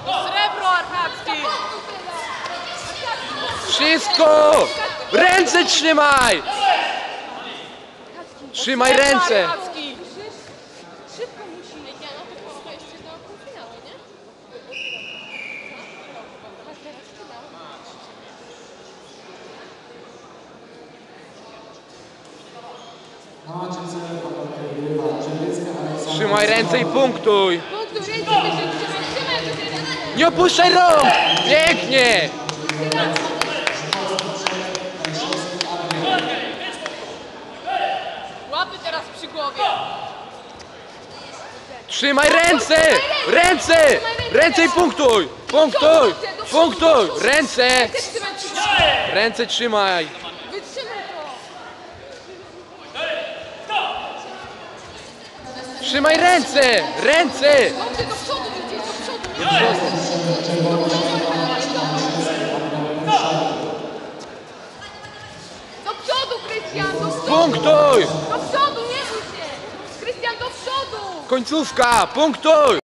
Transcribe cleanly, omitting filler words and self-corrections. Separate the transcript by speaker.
Speaker 1: Srebro Archacki!
Speaker 2: Wszystko! Ręce trzymaj! Trzymaj ręce!
Speaker 1: Szybko musi. No to wszystko jeszcze do półfinału, nie?
Speaker 2: Trzymaj ręce i punktuj!
Speaker 1: Punktu, ręce wyżej, trzymaj ręce!
Speaker 2: Nie opuszczaj rąk! Pięknie!
Speaker 1: Łapy teraz przy głowie!
Speaker 2: Trzymaj ręce! Ręce! Ręce i punktuj! Punktuj! Punktuj! Ręce! Ręce trzymaj!
Speaker 1: Wytrzymaj to!
Speaker 2: Trzymaj ręce! Ręce!
Speaker 1: Dobrze, do przodu idziesz, do przodu! Do przodu, Krystian, do przodu!
Speaker 2: Punktuj!
Speaker 1: Do przodu, nie bój się! Krystian, do przodu!
Speaker 2: Końcówka! Punktuj!